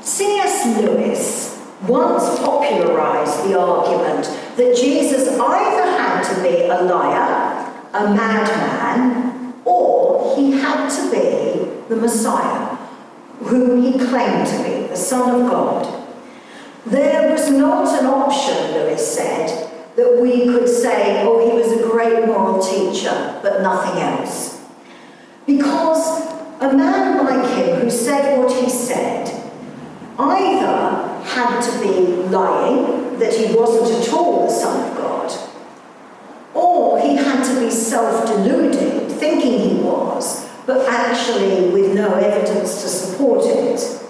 C.S. Lewis once popularised the argument that Jesus either had to be a liar, a madman, or he had to be the Messiah, whom he claimed to be, the Son of God. There was not an option, Lewis said, that we could say, oh, he was a great moral teacher, but nothing else. Because a man like him who said what he said either had to be lying, that he wasn't at all the Son of God, or he had to be self-deluded, thinking he was, but actually with no evidence to support it.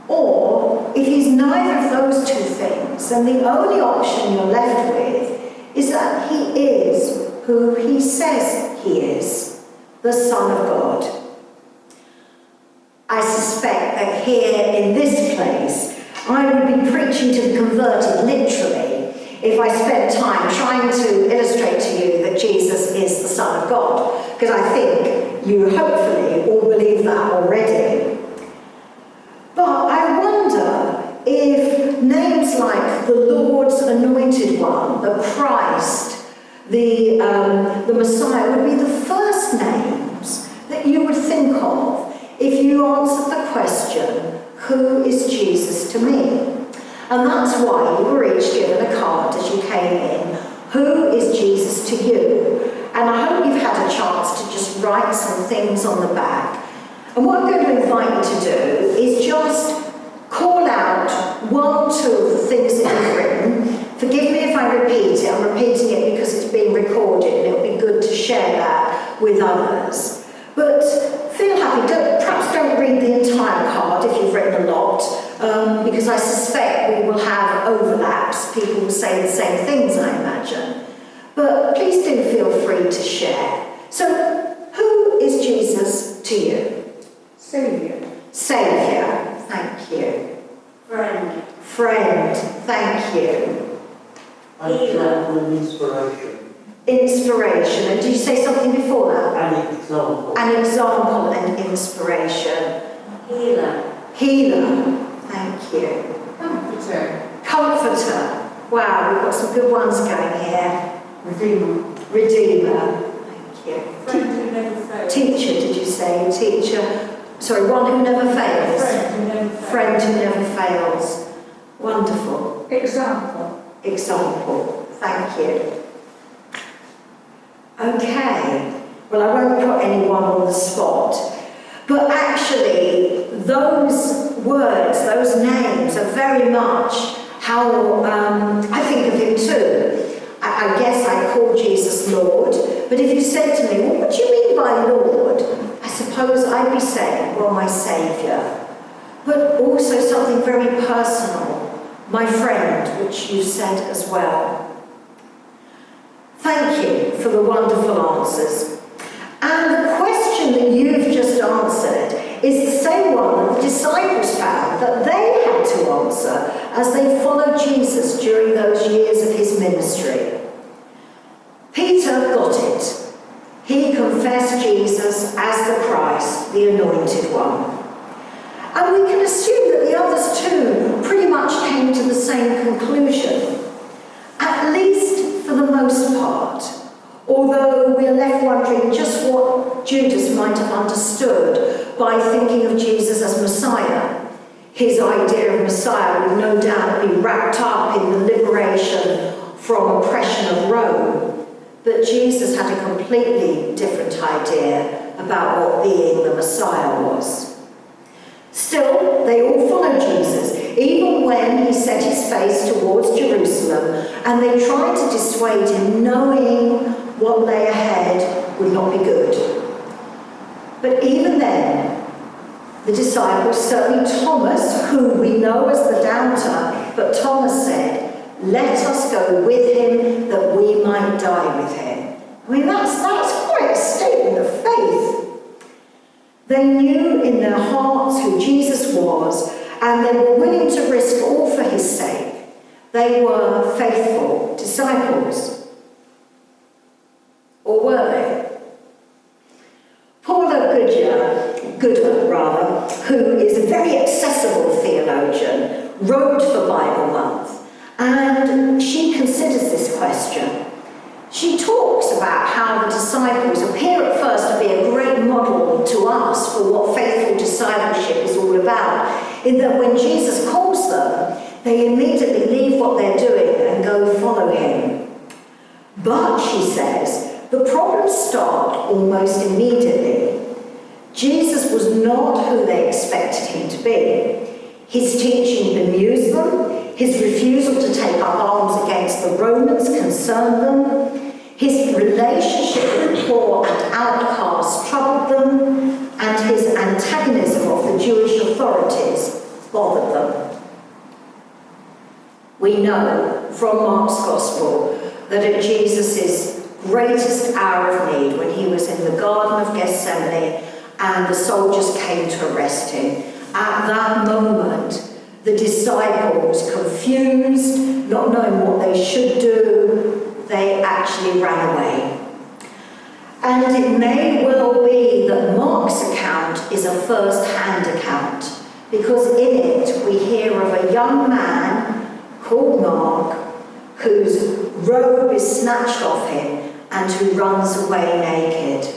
Or, if he's neither of those two things, then the only option you're left with is that he is who he says he is, the Son of God. I suspect that here in this place, I would be preaching to the converted literally if I spent time trying to illustrate to you that Jesus is the Son of God, because I think you hopefully all believe that already. But I wonder if names like the Lord's Anointed One, the Christ, the Messiah would be the first names that you would think of if you answered the question, who is Jesus to me? And that's why you were each given a card as you came in. Who is Jesus to you? And I hope you've had a chance to just write some things on the back. And what I'm going to invite you to do is just call out one, two of the things that you've written. Forgive me if I repeat it. I'm repeating it because it's being recorded and it'll be good to share that with others. But feel happy. Perhaps don't read the entire card if you've written a lot, because I suspect we will have overlaps. People will say the same things, I imagine. But please do feel free to share. So, who is Jesus to you? Saviour. Saviour, thank you. Friend. Friend, thank you. Example and inspiration. Inspiration, and did you say something before that? An example. An example and inspiration. Healer. Healer, thank you. Comforter. Comforter, wow, we've got some good ones going here. Redeemer. Redeemer, thank you. Friend who never fails. Teacher, did you say? Teacher, sorry, one who never fails. Friend who never fails. Friend who never fails. Wonderful. Example. Example, thank you. Okay, well, I won't put anyone on the spot, but actually those words, those names are very much how I think of him too. I guess I call Jesus Lord, but if you said to me, well, what do you mean by Lord? I suppose I'd be saying, well, my Saviour, but also something very personal, my friend, which you said as well. Thank you for the wonderful answers. And the question that you've just answered is the same one that the disciples found that they had to answer as they followed Jesus during those years of his ministry. Peter got it. He confessed Jesus as the Christ, the Anointed One. And we can assume that the others too pretty much came to the same conclusion, at least for the most part, although we're left wondering just what Judas might have understood by thinking of Jesus as Messiah. His idea of Messiah would no doubt be wrapped up in the liberation from oppression of Rome, but Jesus had a completely different idea about what being the Messiah was. Still, they all followed Jesus, even when he set his face towards Jerusalem, and they tried to dissuade him, knowing what lay ahead would not be good. But even then, the disciples, certainly Thomas, who we know as the doubter, but Thomas said, let us go with him that we might die with him. I mean, that's quite a statement of faith. They knew in their hearts who Jesus was, and they were willing to risk all for his sake. They were faithful disciples. Or were they? Paula Goodyear Gooder, who is a very accessible theologian, wrote for Bible Month, and she considers this question. She talks about how the disciples appear at first to be a great model to us for what faithful discipleship is all about, in that when Jesus calls them, they immediately leave what they're doing and go follow him. But, she says, the problems start almost immediately. Jesus was not who they expected him to be. His teaching bemused them. His refusal to take up arms against the Romans concerned them. His relationship with poor and outcasts troubled them. And his antagonism of the Jewish authorities bothered them. We know from Mark's Gospel that at Jesus' greatest hour of need, when he was in the Garden of Gethsemane and the soldiers came to arrest him, at that moment, the disciples, confused, not knowing what they should do, they actually ran away. And it may well be that Mark's account is a first-hand account, because in it we hear of a young man called Mark, whose robe is snatched off him and who runs away naked.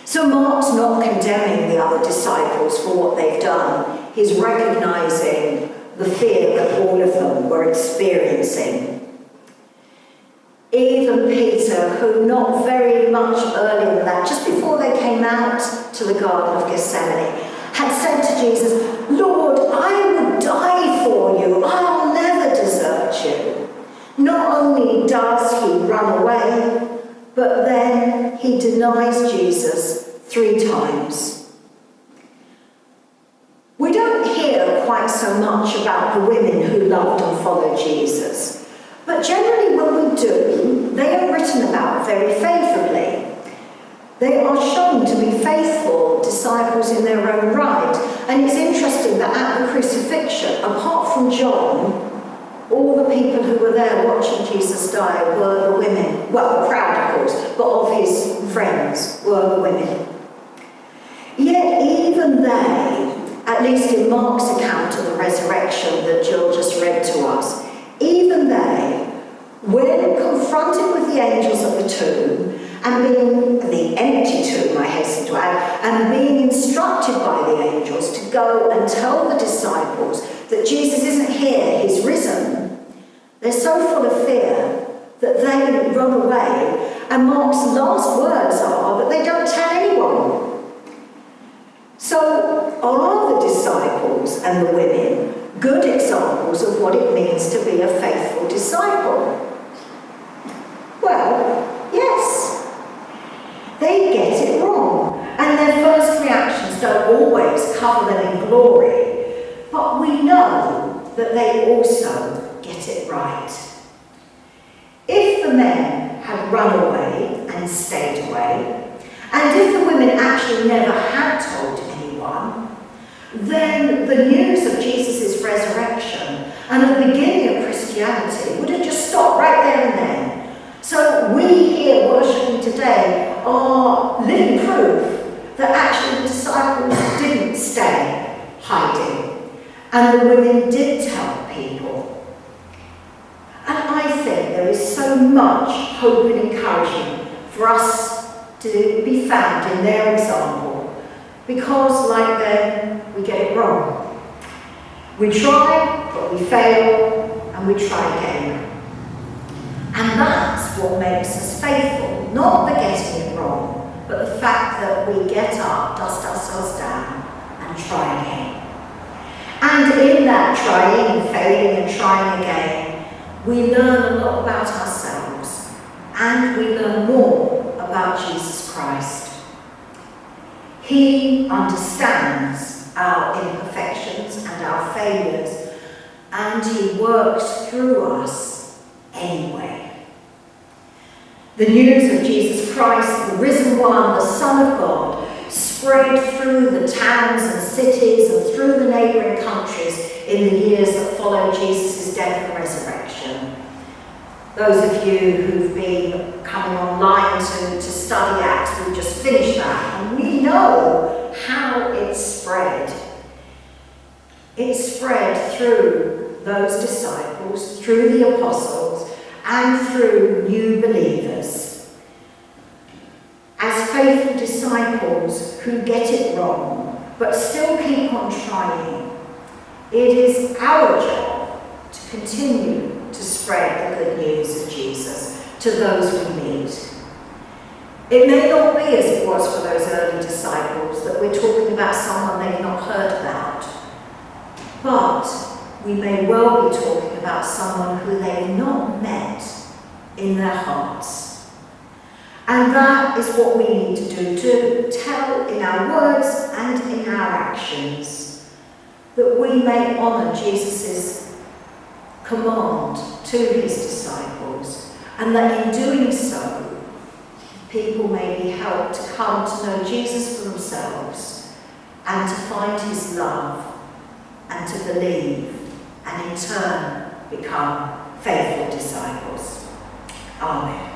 So Mark's not condemning the other disciples for what they've done. He's recognising the fear that all of them were experiencing. Even Peter, who not very much earlier than that, just before they came out to the Garden of Gethsemane, had said to Jesus, "Lord, I would die for you. I'll never desert you." Not only does he run away, but then he denies Jesus 3 times. We don't hear quite so much about the women who loved and followed Jesus, but generally when we do, they are written about very favourably. They are shown to be faithful disciples in their own right. And it's interesting that at the crucifixion, apart from John, all the people who were there watching Jesus die were the women. Well, the crowd, of course, but of his friends were the women. Yet even they, at least in Mark's account of the resurrection that Jill just read to us, even they, when confronted with the angels at the tomb, and being the empty tomb, I hasten to add, and being instructed by the angels to go and tell the disciples that Jesus isn't here, he's risen, they're so full of fear that they run away. And Mark's last words are that they don't tell anyone. So are the disciples and the women good examples of what it means to be a faithful disciple? Well, yes. They get it wrong, and their first reactions don't always cover them in glory, but we know that they also get it right. If the men had run away and stayed away, and if the women actually never had told anyone, then the news of Jesus' resurrection and the beginning of Christianity would have just stopped right there and then. So we here worshipping today are living proof that actually the disciples didn't stay hiding, and the women did tell people. And I think there is so much hope and encouragement for us to be found in their example, because like them, we get it wrong. We try, but we fail, and we try again. And that's what makes us faithful, not the getting it wrong, but the fact that we get up, dust ourselves down, and try again. And in that trying and failing and trying again, we learn a lot about ourselves, and we learn more about Jesus Christ. He understands our imperfections and our failures, and he works through us anyway. The news of Jesus Christ, the risen one, the Son of God, spread through the towns and cities and through the neighbouring countries in the years that followed Jesus' death and resurrection. Those of you who've been coming online to study Acts, we've just finished that, and we know how it it spread through those disciples, through the apostles, and through new believers. As faithful disciples who get it wrong, but still keep on trying, it is our job to continue to spread the good news of Jesus to those we meet. It may not be as it was for those early disciples, that we're talking about someone they've not heard about. But we may well be talking about someone who they've not met in their hearts. And that is what we need to do, to tell in our words and in our actions, that we may honour Jesus' command to his disciples, and that in doing so, people may be helped to come to know Jesus for themselves and to find his love and to believe and in turn become faithful disciples. Amen.